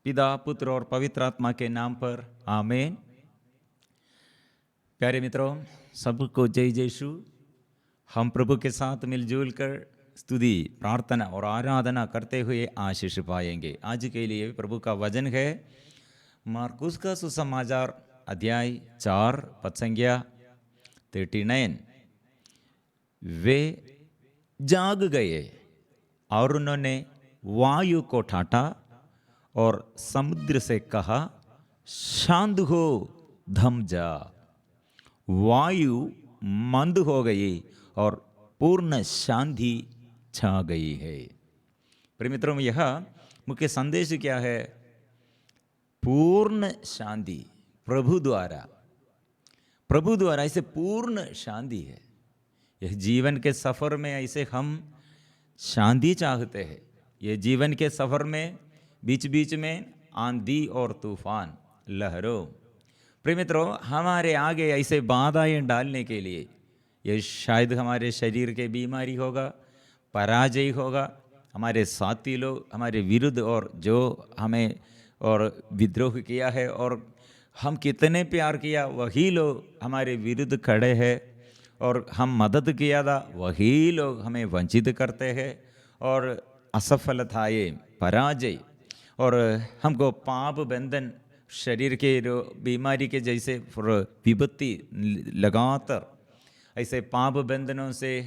पिता, पुत्र और पवित्र आत्मा के नाम पर आमीन। प्यारे मित्रों, सबको जय यीशु। हम प्रभु के साथ मिलजुल कर स्तुति, प्रार्थना और आराधना करते हुए आशीष पाएंगे। आज के लिए प्रभु का वचन है मार्कुस का सुसमाचार अध्याय 4 पद संख्या 39। वे जाग गए और उन्होंने वायु को ठाटा और समुद्र से कहा, शांत हो, थम जा। वायु मंद हो गई और पूर्ण शांति छा गई है। प्रिय मित्रों, यह मुख्य संदेश क्या है? पूर्ण शांति प्रभु द्वारा ऐसे पूर्ण शांति है। यह जीवन के सफर में ऐसे हम शांति चाहते हैं। यह जीवन के सफर में बीच बीच में आंधी और तूफान, लहरों, प्रिय मित्रों, हमारे आगे ऐसे बाधाएं डालने के लिए, यह शायद हमारे शरीर के बीमारी होगा, पराजय होगा, हमारे साथी लोग हमारे विरुद्ध और जो हमें और विद्रोह किया है और हम कितने प्यार किया, वही लोग हमारे विरुद्ध खड़े हैं, और हम मदद किया था वही लोग हमें वंचित करते हैं, और असफलताएं, पराजय, और हमको पाप बंधन, शरीर के बीमारी के जैसे विपत्ति लगातार ऐसे पाप बंधनों से,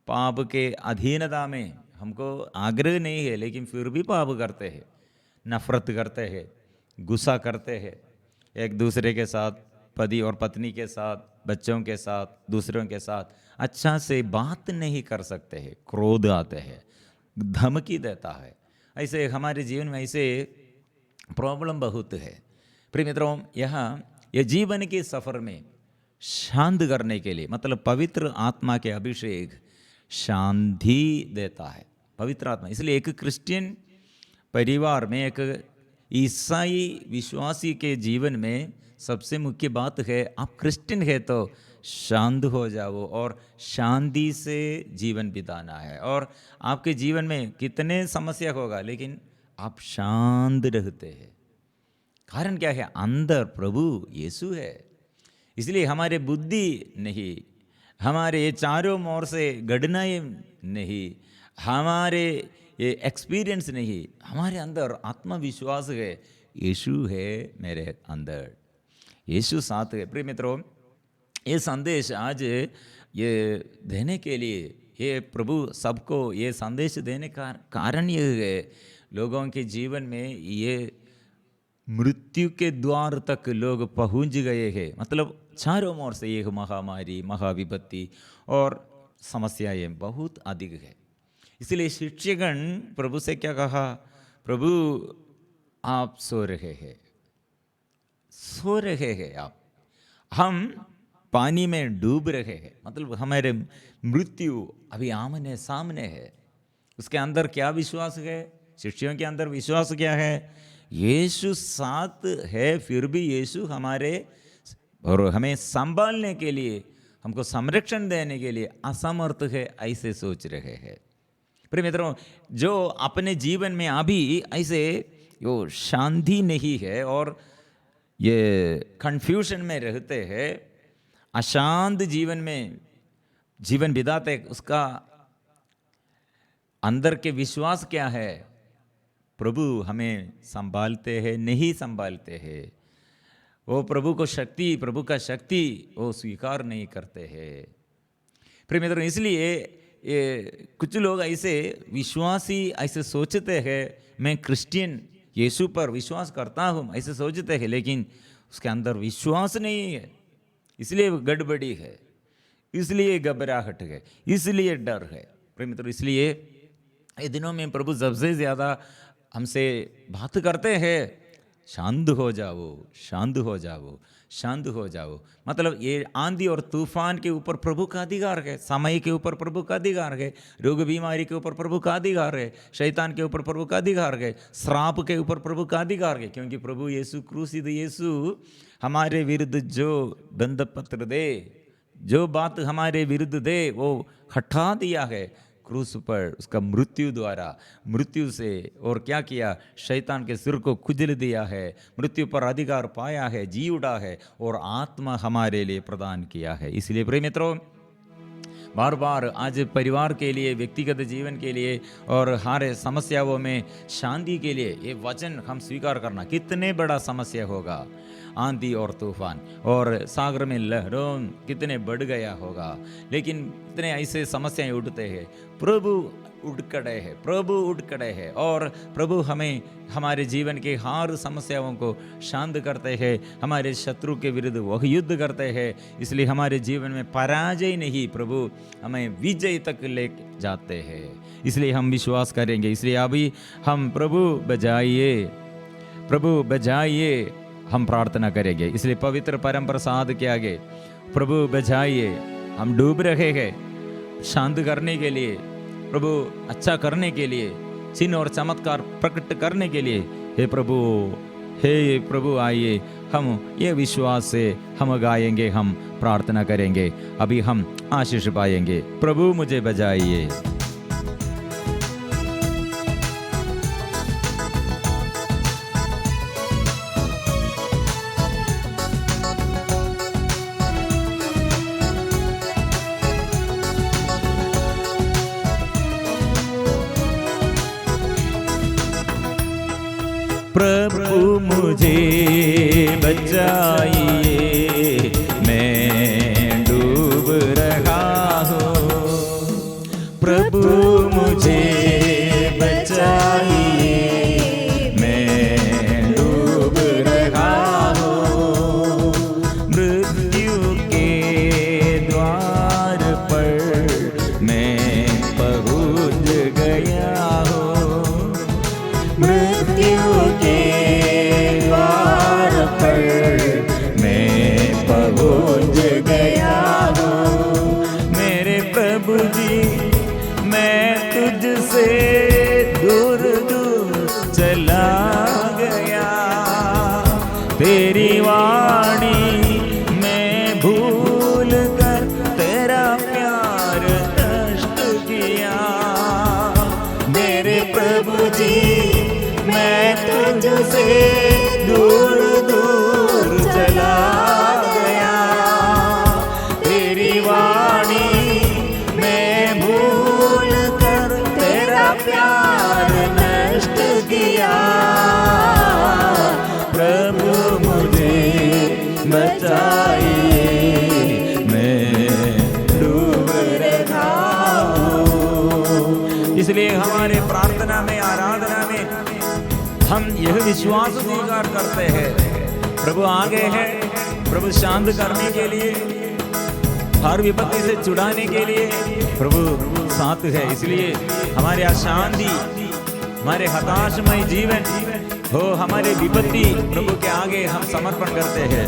पाप के अधीनता में हमको आग्रह नहीं है, लेकिन फिर भी पाप करते हैं, नफरत करते हैं, गुस्सा करते हैं, एक दूसरे के साथ, पति और पत्नी के साथ, बच्चों के साथ, दूसरों के साथ अच्छा से बात नहीं कर सकते हैं, क्रोध आते हैं, धमकी देता है। ऐसे हमारे जीवन में ऐसे प्रॉब्लम बहुत है। प्रिय मित्रों, यहाँ यह जीवन के सफ़र में शांत करने के लिए, मतलब पवित्र आत्मा के अभिषेक शांति देता है, पवित्र आत्मा। इसलिए एक क्रिश्चियन परिवार में, एक ईसाई विश्वासी के जीवन में सबसे मुख्य बात है, आप क्रिश्चियन है तो शांत हो जाओ और शांति से जीवन बिताना है। और आपके जीवन में कितने समस्या होगा, लेकिन आप शांत रहते हैं। कारण क्या है? अंदर प्रभु यीशु है। इसलिए हमारे बुद्धि नहीं, हमारे ये चारों ओर से घटनाएं नहीं, हमारे ये एक्सपीरियंस नहीं, हमारे अंदर आत्मविश्वास है, यीशु है मेरे अंदर, यीशु साथ है। प्रिय मित्रों, ये संदेश आज ये देने के लिए, ये प्रभु सबको ये संदेश देने का कारण ये है, लोगों के जीवन में ये मृत्यु के द्वार तक लोग पहुंच गए हैं। मतलब चारों ओर से एक महामारी, महाविपत्ति और समस्याएं बहुत अधिक है। इसलिए शिष्यगण प्रभु से क्या कहा? प्रभु, आप सो रहे हैं आप, हम पानी में डूब रहे हैं। मतलब हमारे मृत्यु अभी आमने सामने है। उसके अंदर क्या विश्वास है? शिष्यों के अंदर विश्वास क्या है? यीशु साथ है, फिर भी यीशु हमारे और हमें संभालने के लिए, हमको संरक्षण देने के लिए असमर्थ है, ऐसे सोच रहे हैं। प्रिय मित्रों, जो अपने जीवन में अभी ऐसे वो शांति नहीं है और ये कंफ्यूजन में रहते हैं, अशांत जीवन में जीवन बिताते, उसका अंदर के विश्वास क्या है? प्रभु हमें संभालते हैं, नहीं संभालते हैं, वो प्रभु को शक्ति, प्रभु का शक्ति वो स्वीकार नहीं करते हैं। प्रिय मित्रों, इसलिए ये कुछ लोग ऐसे विश्वासी ऐसे सोचते हैं, मैं क्रिश्चियन यीशु पर विश्वास करता हूँ, ऐसे सोचते हैं, लेकिन उसके अंदर विश्वास नहीं है। इसलिए गड़बड़ी है, इसलिए घबराहट है, इसलिए डर है। प्रिय मित्रों, इसलिए ये दिनों में प्रभु सबसे ज़्यादा हमसे बात करते हैं, शांत हो जाओ, शांत हो जाओ, शांत हो जाओ। मतलब ये आंधी और तूफान के ऊपर प्रभु का अधिकार है, समय के ऊपर प्रभु का अधिकार है, रोग बीमारी के ऊपर प्रभु का अधिकार है, शैतान के ऊपर प्रभु का अधिकार है, श्राप के ऊपर प्रभु का अधिकार है। क्योंकि प्रभु यीशु, क्रूसित यीशु हमारे विरुद्ध जो बंध पत्र दे, जो बात हमारे विरुद्ध दे, वो हटा दिया है, क्रूस पर उसका मृत्यु से और क्या किया, शैतान के सिर को खुजल दिया है, मृत्यु पर अधिकार पाया है, जी उठा है और आत्मा हमारे लिए प्रदान किया है। इसलिए प्रिय मित्रों, बार बार आज परिवार के लिए, व्यक्तिगत जीवन के लिए और हर समस्याओं में शांति के लिए ये वचन हम स्वीकार करना, कितने बड़ा समस्या होगा, आंधी और तूफान और सागर में लहरों कितने बढ़ गया होगा, लेकिन इतने ऐसे समस्याएं उठते हैं, प्रभु उठ खड़े हैं और प्रभु हमें हमारे जीवन के हर समस्याओं को शांत करते हैं, हमारे शत्रु के विरुद्ध वह युद्ध करते हैं। इसलिए हमारे जीवन में पराजय नहीं, प्रभु हमें विजय तक ले जाते हैं। इसलिए हम विश्वास करेंगे। इसलिए अभी हम प्रभु बजाइए हम प्रार्थना करेंगे। इसलिए पवित्र परम प्रसाद के आगे प्रभु बजाइए, हम डूब रहे हैं, शांत करने के लिए, प्रभु अच्छा करने के लिए, चिन्ह और चमत्कार प्रकट करने के लिए, हे प्रभु आइए। हम ये विश्वास से हम गाएंगे, हम प्रार्थना करेंगे, अभी हम आशीष पाएंगे। प्रभु मुझे बजाइए। प्रभु मुझे बचाइए, मैं डूब रहा हूँ। प्रभु मुझे बचाइए, मैं डूब रहा हूँ। मृत्यु के द्वार पर मैं पहुँच गया हूँ। मृत्यु के द्वार पर मैं पहुँच गया हूँ। मेरे प्रभु जी, मैं तुझसे दूर दूर चला गया। तेरी वाणी मैं भूल कर तेरा प्यार नष्ट किया। मेरे प्रभु जी, मैं तुझसे दूर दूर चला गया। तेरी वाणी मैं भूल कर तेरा प्यार नष्ट किया। प्रभु मुझे बचाइए, मैं डूब रहा हूँ। इसलिए हमारे प्रार्थना में, आराधना में हम यह विश्वास स्वीकार करते हैं, प्रभु आगे है, प्रभु शांत करने के लिए, हर विपत्ति से छुड़ाने के लिए प्रभु साथ है। इसलिए हमारे अशांति, हमारे हताशमय जीवन हो, हमारे विपत्ति प्रभु के आगे हम समर्पण करते हैं।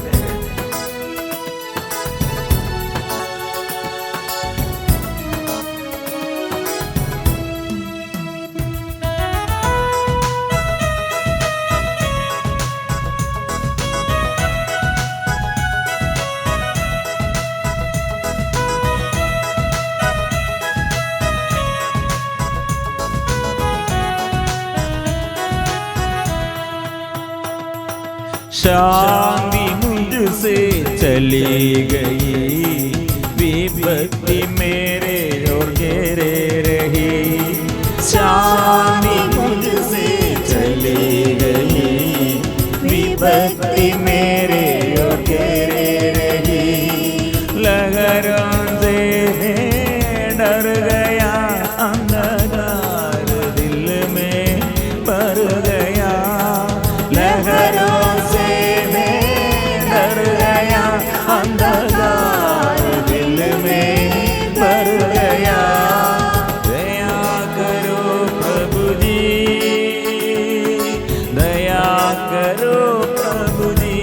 शांति मुझसे चली गई, विपत्ति मेरे और घेरे रही। शांति मुझसे चली गई, विपत्ति मेरे और घेरे रही। लहरों से मैं डर गया, अंधकार दिल में भर गया। लहरों अंधकार दिल में भर गया। दया करो प्रभु जी, दया करो प्रभु जी,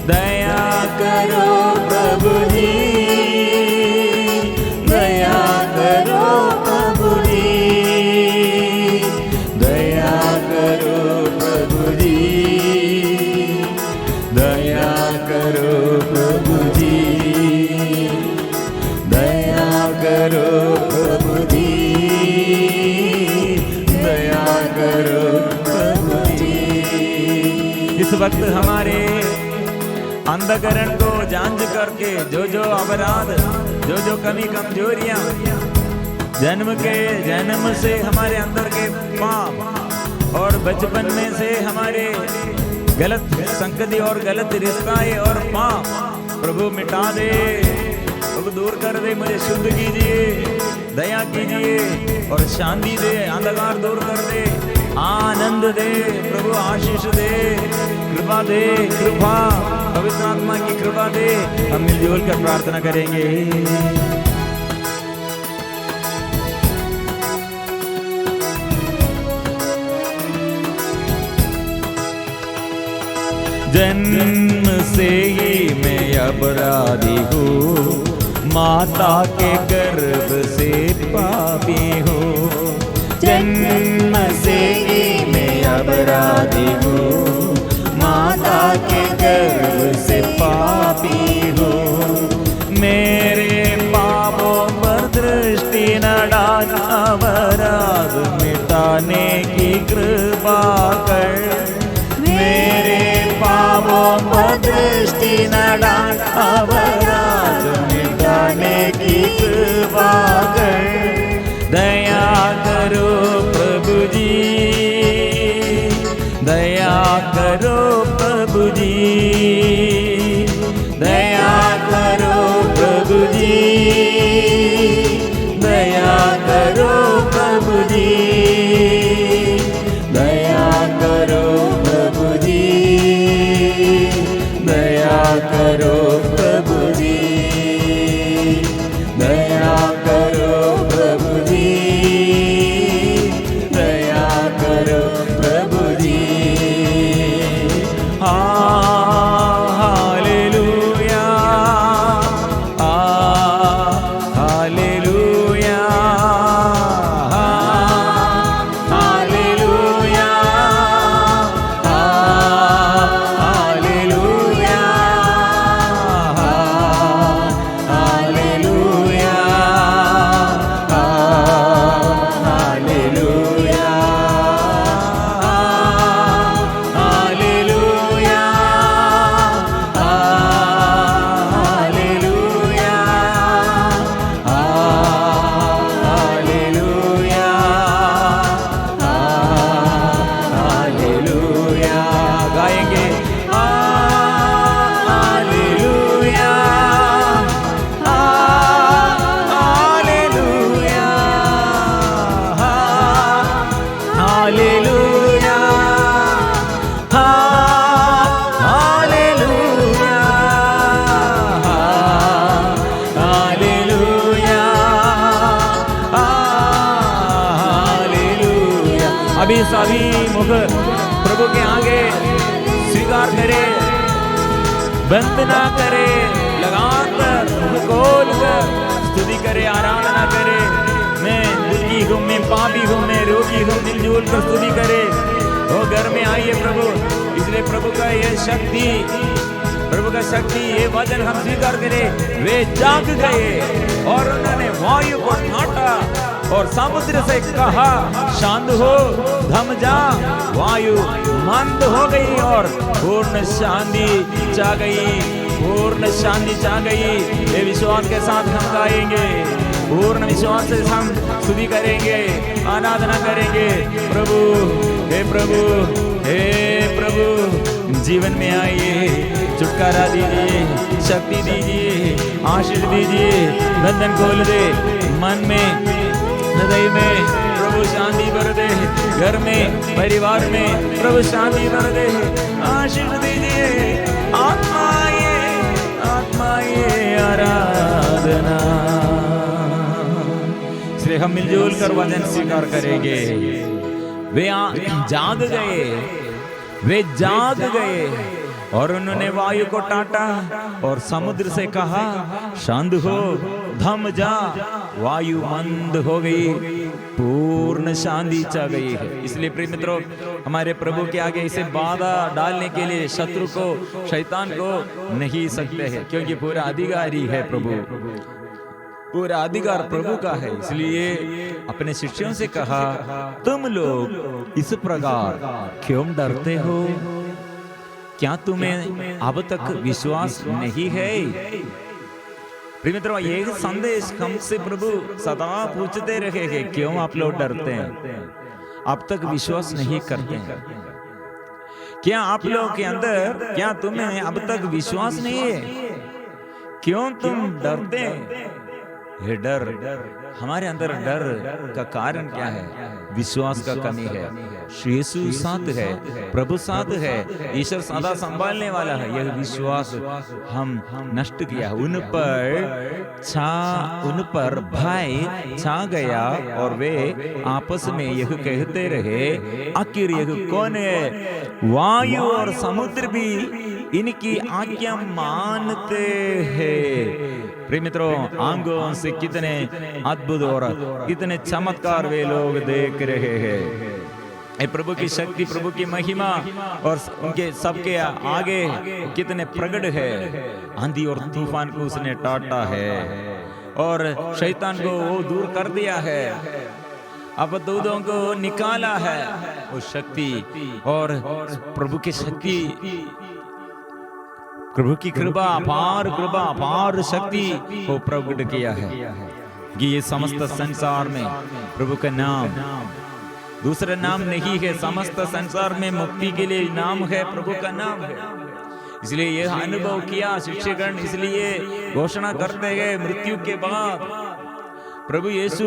दया करो प्रभु जी, दया करो प्रभु जी, दया करो प्रभु जी, दया करो प्रभु जी, दया करो। करो प्रभु जी। इस वक्त हमारे अंधकरण को जांच करके जो अपराध, जो कमी कमजोरियां जन्म से हमारे अंदर के पाप और बचपन में से हमारे गलत संगति और गलत रिश्ताएं और पाप प्रभु मिटा दे, प्रभु दूर कर दे, मुझे शुद्ध कीजिए, दया कीजिए और शांति दे, अंधकार दूर कर दे, आनंद दे, प्रभु आशीष दे, कृपा दे, कृपा पवित्र आत्मा की कृपा दे। हम मिलजुल कर प्रार्थना करेंगे। जन्म से ही मैं अपराधी हूँ, माता के गर्भ से पापी हूँ। जन्म से ही मैं अपराधी हूँ, माता के गर्भ से पापी हूँ। मेरे पापों पर दृष्टि न डाल, अपराध मिटाने की कृपा कर। मेरे पापों पर दृष्टि न डाल, अपराध मिटाने की कृपा कर। दया करो प्रभु जी, दया करो प्रभु जी, दया करो प्रभु जी, दया करो प्रभु जी, दया करो प्रभु जी, दया करो प्रभु जी, दया करो प्रभु जी, दया करो प्रभु जी। Hallelujah, hallelujah, hallelujah, hallelujah, hallelujah, hallelujah, hallelujah, hallelujah, hallelujah. गाएंगे hallelujah, hallelujah, hallelujah, hallelujah, hallelujah, hallelujah. अभी सभी मुख प्रभु के आगे स्वीकार करे, बंद ना करे, लगाकर मुख खोल कर स्तुति करे, आराधना करे। मैं दुखी हूँ, मैं पापी हूँ, मैं रोगी हूँ, मिलजुल कर स्तुति करे। वो घर में आइए प्रभु, इसलिए प्रभु का ये शक्ति, प्रभु का शक्ति, ये वचन हम स्वीकार करें। वे जाग गए और उन्होंने वायु को ठाटा और समुद्र से कहा शांत हो, थम जा। वायु मंद हो गई और पूर्ण शांति छा गई, पूर्ण शांति छा गई। ये विश्वास के साथ हम गाएंगे, पूर्ण विश्वास से हम स्तुति करेंगे, आराधना करेंगे। प्रभु, हे प्रभु, हे प्रभु, जीवन में आइए, छुटकारा दीजिए, शक्ति दीजिए, आशीष दीजिए, बंधन खोल दे, मन में, हृदय में प्रभु शांति भर दे, घर में, परिवार में प्रभु शांति भर दे, आशीष दीजिए। आत्माए, आत्माए आराधना। इसलिए हम मिलजुल कर वचन स्वीकार करेंगे। वे जाग गए, वे जाग गए और उन्होंने वायु को टाटा और समुद्र से कहा शांत हो, थम जा। वायु मंद हो गई, पूर्ण शांति छा गई है। इसलिए प्रिय मित्रों, हमारे प्रभु के आगे इसे बाधा डालने के लिए शत्रु को, शैतान को नहीं सकते हैं, क्योंकि पूरा अधिकारी है प्रभु, पूरा अधिकार प्रभु का है। इसलिए अपने शिष्यों से कहा, तुम लोग इस प्रकार क्यों डरते हो? क्या तुम्हें अब तक विश्वास नहीं है? प्रिय मित्रों, ये संदेश हमसे प्रभु सदा पूछते रहे हैं, क्यों आप लोग डरते हैं, अब तक विश्वास नहीं करते हैं? क्या आप लोग के अंदर, क्या तुम्हें अब तक विश्वास नहीं है? क्यों तुम डरते हैं? ये डर, हमारे अंदर डर का कारण क्या है? विश्वास का कमी है। यीशु साथ है, प्रभु साथ है, ईश्वर सदा संभालने वाला है, यह विश्वास हम नष्ट किया। उन पर भय छा गया और वे आपस में यह कहते रहे, आखिर यह कौन है? वायु और समुद्र भी इनकी आज्ञा मानते हैं। प्रिय मित्रों, आंखों से कितने अद्भुत और कितने चमत्कार वे लोग देख रहे हैं। प्रभु की शक्ति, प्रभु की महिमा और उनके सबके आगे कितने प्रकट है। आंधी और तूफान को उसने टाटा है और शैतान को वो दूर कर दिया है, अब दूधों को निकाला है। वो शक्ति और प्रभु की शक्ति, प्रभु की कृपा, अपार शक्ति को प्रकट किया है कि ये समस्त संसार में प्रभु का नाम, दूसरा नाम नहीं है। समस्त संसार में मुक्ति के लिए नाम है, प्रभु का नाम है। इसलिए यह अनुभव किया शिष्यगण, इसलिए घोषणा करते गए मृत्यु के बाद प्रभु यीशु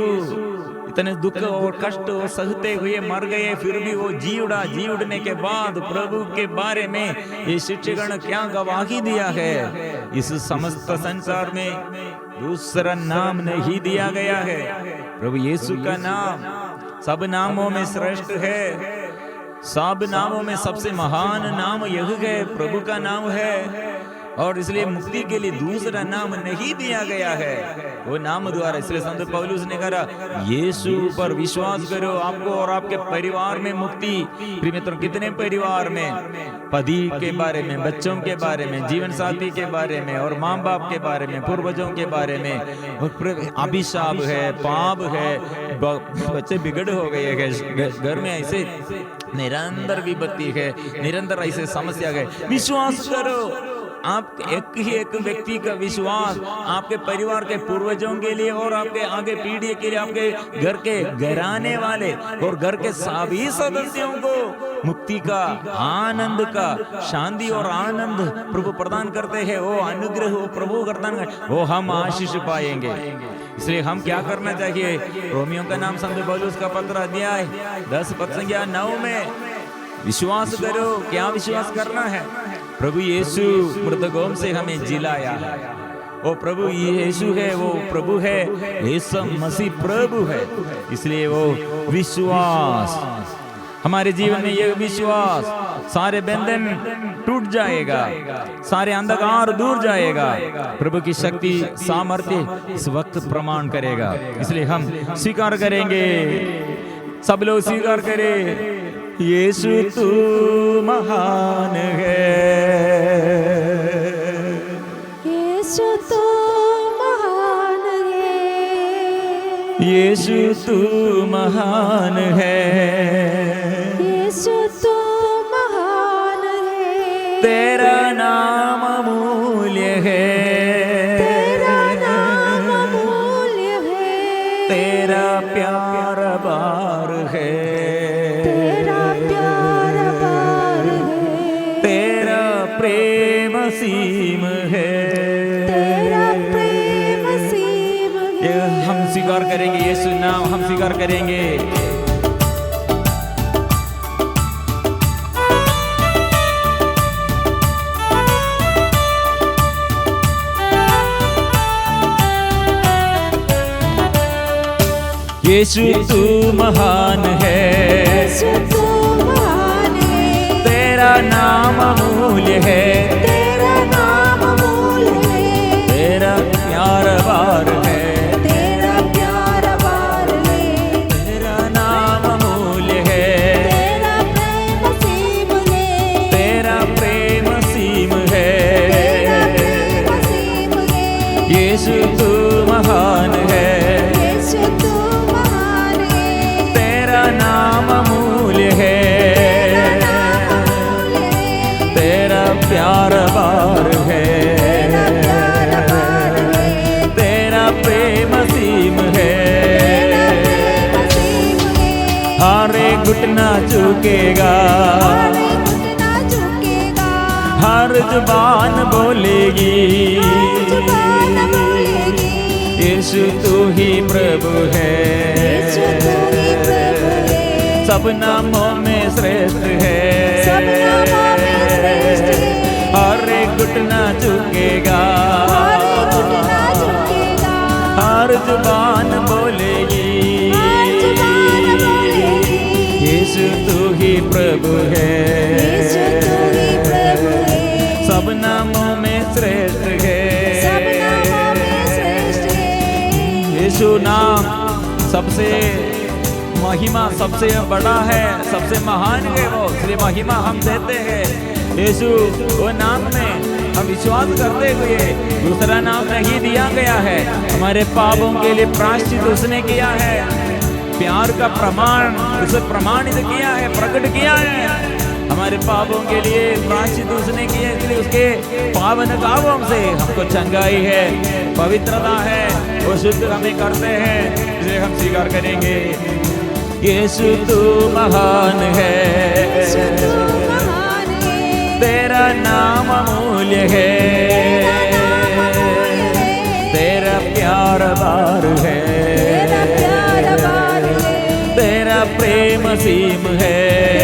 इतने दुख और कष्ट और सहते हुए मर गए, फिर भी वो जी उड़ा। जी उड़ने के बाद प्रभु के बारे में ये शिष्यगण क्या गवाही दिया है? इस समस्त संसार में दूसरा नाम नहीं दिया गया है, प्रभु यीशु का नाम सब नामों में श्रेष्ठ है। सब नामों में सबसे महान नाम यह है, प्रभु का नाम है। और इसलिए मुक्ति के लिए दूसरा नाम नहीं दिया गया है, वो नाम द्वारा। इसलिए संत पौलुस ने कहा, यीशु पर विश्वास करो, आपको और आपके परिवार में मुक्ति। प्रिय मित्रों, कितने परिवार में पति के बारे में, बच्चों के बारे में, जीवन साथी के बारे में और माँ बाप के बारे में, पूर्वजों के बारे में अभिशाप है, पाप है, बच्चे बिगड़ हो गए हैं, घर में ऐसे निरंतर विपत्ति है, निरंतर ऐसे समस्या है। विश्वास करो, आप एक व्यक्ति का विश्वास आपके परिवार के पूर्वजों के लिए और आपके आगे पीढ़ी के लिए, आपके घर के घराने वाले और घर के सभी सदस्यों को मुक्ति का, आनंद का, शांति और आनंद प्रभु प्रदान करते हैं। वो अनुग्रह वो प्रभु प्रदान करते, वो हम आशीष पाएंगे। इसलिए हम क्या करना चाहिए? रोमियो का नाम संत पौलुस का पत्र अध्याय 10 पद संख्या 9 में विश्वास करो। क्या विश्वास करना है? प्रभु यीशु मृतकों से हमें जिलाया है। वो प्रभु यीशु है, वो प्रभु है, यीशु मसीह प्रभु है। इसलिए वो विश्वास हमारे जीवन में, ये विश्वास सारे बंधन टूट जाएगा, सारे अंधकार दूर जाएगा। प्रभु की शक्ति, सामर्थ्य इस वक्त प्रमाण करेगा। इसलिए हम स्वीकार करेंगे, सब लोग स्वीकार करें, यीशु तू महान है, यीशु तू महान है, यीशु तू महान है, यीशु तू महान है। तेरा नाम अमूल्य है, तेरा नाम अमूल्य है, तेरा प्यार अपार है, प्रेम असीम है, तेरा प्रेम असीम है। हम स्वीकार करेंगे, यीशु नाम हम स्वीकार करेंगे। यीशु तू महान है, यीशु तू महान है, तेरा नाम अमूल्य है, तेरा नाम अमूल्य है, तेरा प्यार अपार है, तेरा प्यार अपार है, तेरा नाम अमूल्य है, तेरा प्रेम असीम है, तेरा प्रेम असीम है, तेरा प्रेम असीम है। यीशु तू महान है, यीशु तू महान एक घुटना झुकेगा, हर एक घुटना झुकेगा, हर जुबान बोलेगी, हर जुबान बोलेगी, यीशु तू ही प्रभु है, यीशु तू ही प्रभु है, सब नामों में श्रेष्ठ है, सब नामों में श्रेष्ठ है, हर एक घुटना झुकेगा, हर एक घुटना झुकेगा, हर जुबान बोलेगी, हर जुबान बोलेगी, यीशु तू ही प्रभु है, यीशु तू ही प्रभु है, सब नामों में श्रेष्ठ है, सब नामों में श्रेष्ठ है, यीशु नाम सबसे महिमा सबसे बड़ा है, सबसे महान है वो, इसलिए महिमा हम देते हैं। यीशु वो नाम में हम विश्वास करते हुए दूसरा नाम नहीं दिया गया है, हमारे पापों के लिए प्रायश्चित उसने किया है, प्यार का प्रमाण उसे प्रमाणित किया है, प्रकट किया है, हमारे पापों के लिए प्रायश्चित उसने किया, इसलिए उसके पावन गावों से हमको चंगाई है, पवित्रता है, वो शुद्ध हमें करते हैं, इसलिए हम स्वीकार करेंगे। यीशु तू महान है, यीशु तू महान है, तेरा नाम अमूल्य है, तेरा प्यार अपार है, तेरा प्यार अपार है, तेरा प्रेम असीम है,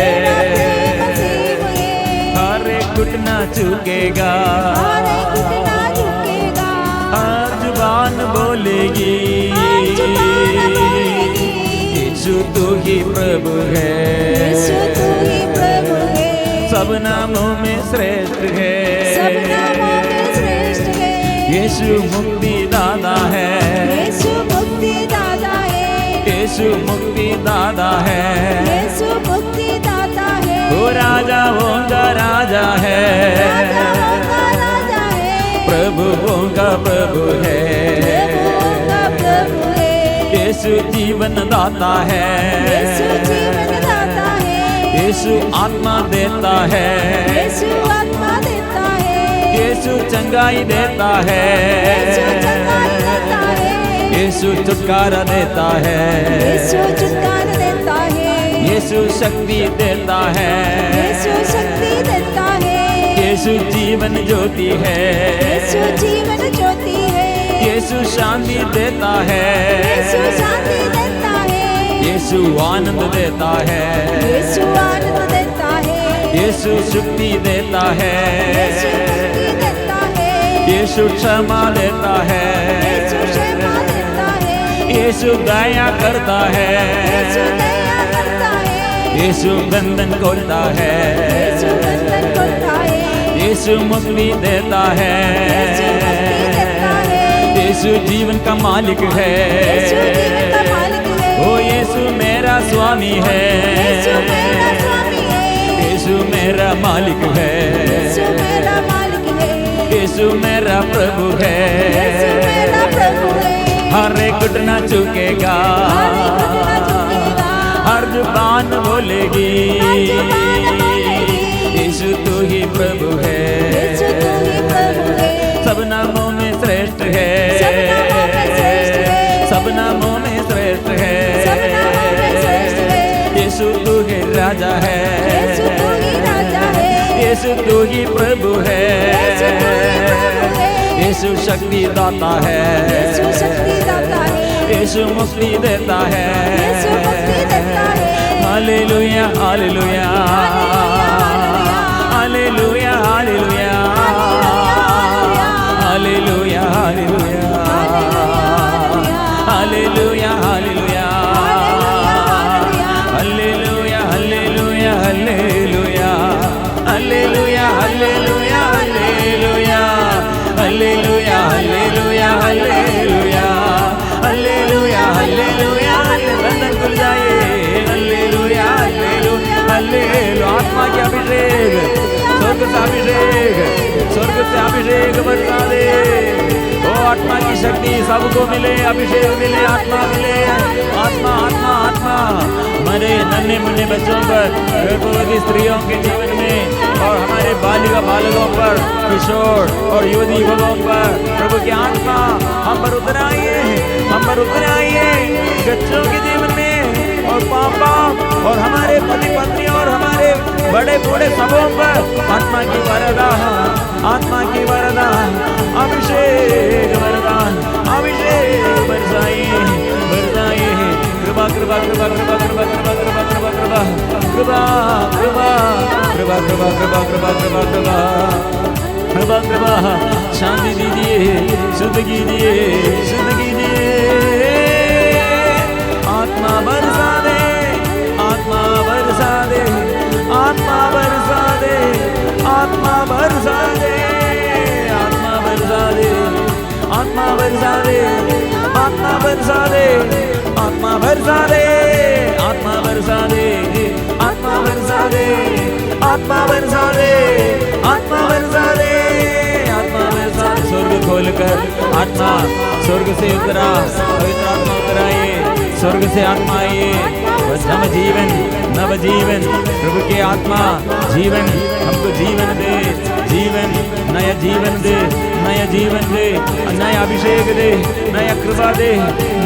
तेरा प्रेम असीम है, हर एक घुटना झुकेगा, हर एक घुटना झुकेगा, हर जुबान बोलेगी, हर जुबान बोलेगी, यीशु तू ही प्रभु है, यीशु तू ही प्रभु है, सब नामों में श्रेष्ठ है, सब नामों में श्रेष्ठ है, यीशु मुक्ति दाता है, यीशु मुक्ति दाता है, यीशु मुक्ति दाता है, यीशु मुक्ति दाता है, वो राजाओं का राजा है, राजाओं का राजा है, प्रभुओं का प्रभु है, प्रभुओं का प्रभु है, यीशु जीवन दाता है, यीशु जीवन दाता है, यीशु आत्मा देता है, यीशु आत्मा देता है, यीशु चंगाई देता है, यीशु चंगाई देता है, यीशु छुटकारा देता है, यीशु छुटकारा देता है, यीशु शक्ति देता है, यीशु शक्ति देता है, यीशु जीवन ज्योति है, यीशु जीवन ज्योति है, यीशु शांति देता है, यीशु शांति देता है, यीशु आनंद देता है, यीशु आनंद देता है, यीशु शक्ति देता है, यीशु मुक्ति देता है, यीशु क्षमा देता है, यीशु क्षमा देता है, यीशु दया करता है, यीशु दया करता है, यीशु बंधन खोलता है, यीशु बंधन खोलता है, यीशु मुक्ति देता है, यीशु मुक्ति देता है, यीशु जीवन का मालिक है, यीशु जीवन का मालिक है, ओ यीशु मेरा स्वामी है, यीशु मेरा स्वामी है, यीशु मेरा मालिक है, यीशु मेरा मालिक है, यीशु मेरा प्रभु है, यीशु मेरा प्रभु है, हर एक घुटना झुकेगा, हर एक घुटना झुकेगा, हर जुबान बोलेगी, हर जुबान बोलेगी, यीशु तू ही प्रभु है, यीशु तू ही प्रभु है, सब नामों में श्रेष्ठ है, सब नामों में श्रेष्ठ है, सब नामों में श्रेष्ठ है, सब नामों में श्रेष्ठ है, यीशु तू ही राजा है, यीशु तू ही राजा है, यीशु तू ही प्रभु है, यीशु तू ही प्रभु है, यीशु शक्ति दाता है, यीशु शक्ति दाता है, यीशु मुक्ति देता है, यीशु मुक्ति देता है, hallelujah hallelujah hallelujah hallelujah hallelujah hallelujah hallelujah hallelujah hallelujah hallelujah hallelujah hallelujah hallelujah hallelujah hallelujah hallelujah hallelujah hallelujah hallelujah बंधन खुल जाए, हालेलुया हालेलुया हालेलुया, आत्मा की अभिषेक, स्वर्ग से अभिषेक, स्वर्ग से अभिषेक बरसा दे, ओ आत्मा की शक्ति सबको मिले, अभिषेक मिले, आत्मा मिले, आत्मा आत्मा आत्मा हमारे नन्हे मुन्ने बच्चों पर, गर्भवती स्त्रियों के जीवन में, और हमारे बालिका बालकों पर, किशोर और युवती युवकों पर प्रभु की आत्मा हम पर उतर आइए, हम पर उतर आइए, बच्चों के जीवन में और और पापा और हमारे पति पत्नी और हमारे बड़े बूढ़े सबों पर आत्मा की वरदान, आत्मा की वरदान, अभिषेक वरदान, अभिषेक बरसाइए, बरसाइए। कृपा कृपा कृपा कृपा कृपा कृपा कृपा कृपा कृपा कृपा कृपा कृपा कृपा कृपा कृपा कृपा कृपा कृपा शांति दीजिए, शुद्ध कीजिए, शुद्ध कीजिए। आत्मा बरसा दे, आत्मा बरसा दे, आत्मा बरसा दे, आत्मा बरसा दे, आत्मा बरसा दे, आत्मा बरसा दे, आत्मा बरसा दे, आत्मा बरसा दे, आत्मा बरसा दे, आत्मा बरसा दे, आत्मा बरसा दे, आत्मा बरसा दे, आत्मा बरसा दे। स्वर्ग खोलकर आत्मा स्वर्ग से उतरा, पवित्र आत्मा उतराइए, स्वर्ग से आत्मा आइए, नव जीवन, नव जीवन, प्रभु के आत्मा जीवन हमको जीवन दे, जीवन, नया जीवन दे, नया जीवन दे, नया अभिषेक दे, नया कृपा दे,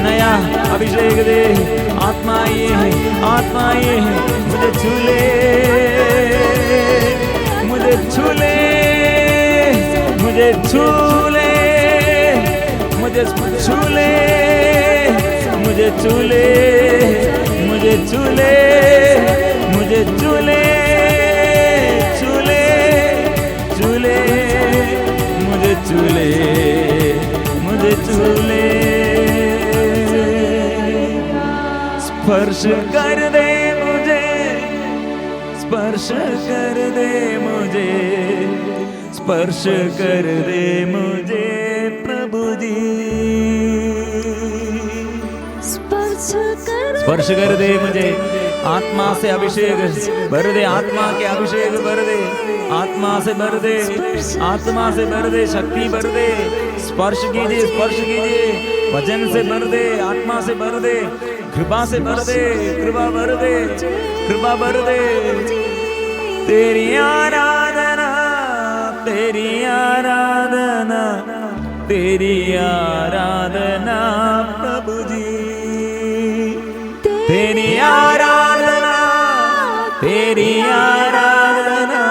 नया अभिषेक दे। आत्मा आइए, आत्मा आइए, मुझे छू ले, मुझे छू ले, मुझे छू ले, मुझे छू ले, मुझे छू ले, मुझे छू ले, मुझे छू ले, छू ले, छू ले, मुझे छू ले, मुझे छू ले। स्पर्श कर दे मुझे, स्पर्श कर दे मुझे, स्पर्श कर दे मुझे प्रभु जी। स्पर्श कर दे मुझे, आत्मा से अभिषेक भर दे, आत्मा के अभिषेक भर दे, आत्मा से भर दे, आत्मा से भर दे, शक्ति भर दे। स्पर्श कीजिए, स्पर्श कीजिए, वचन से भर दे, आत्मा से भर दे, कृपा से भर दे, कृपा भर दे, कृपा भर दे। तेरी आराधना, तेरी आराधना, तेरी आराधना प्रभु जी। तेरी आराधना, तेरी आराधना,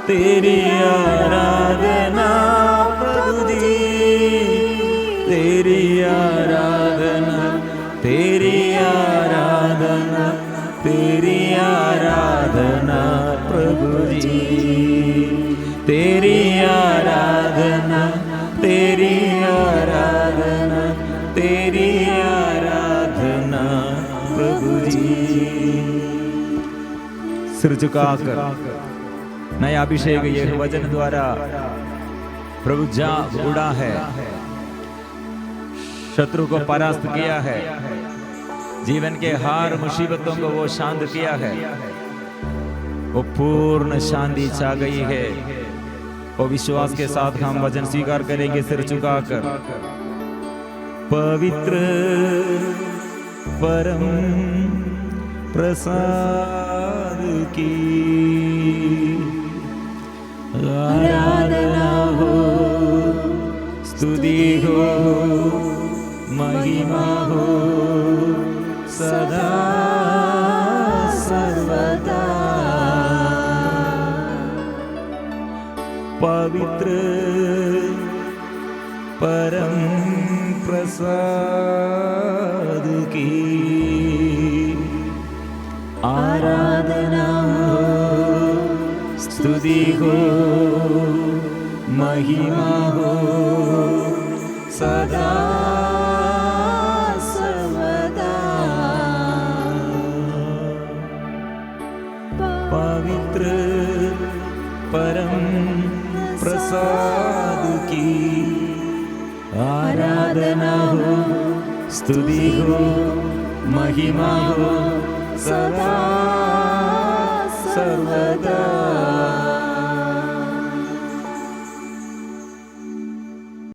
तेरी आराधना प्रभु जी। तेरी आराधना, तेरी आराधना, तेरी आराधना प्रभु जी। तेरी आराधना, तेरी आराधना, तेरी आराधना प्रभु जी। सिर झुकाकर नया अभिषेक यह वचन द्वारा प्रभु जा उड़ा है, शत्रु को परास्त किया है, जीवन के हार मुसीबतों को वो शांत किया है, वो पूर्ण शांति छा गई है। वो विश्वास के साथ हम वचन स्वीकार करेंगे सिर झुकाकर। पवित्र परम प्रसाद की आराधना हो, स्तुति हो, महिमा हो सदा सर्वदा। पवित्र परम प्रसाद की आराधना हो, स्तुति हो, महिमा हो सदा सर्वदा। पवित्र परम प्रसाद की आराधना हो, स्तुति हो, महिमा हो सदा सर्वदा।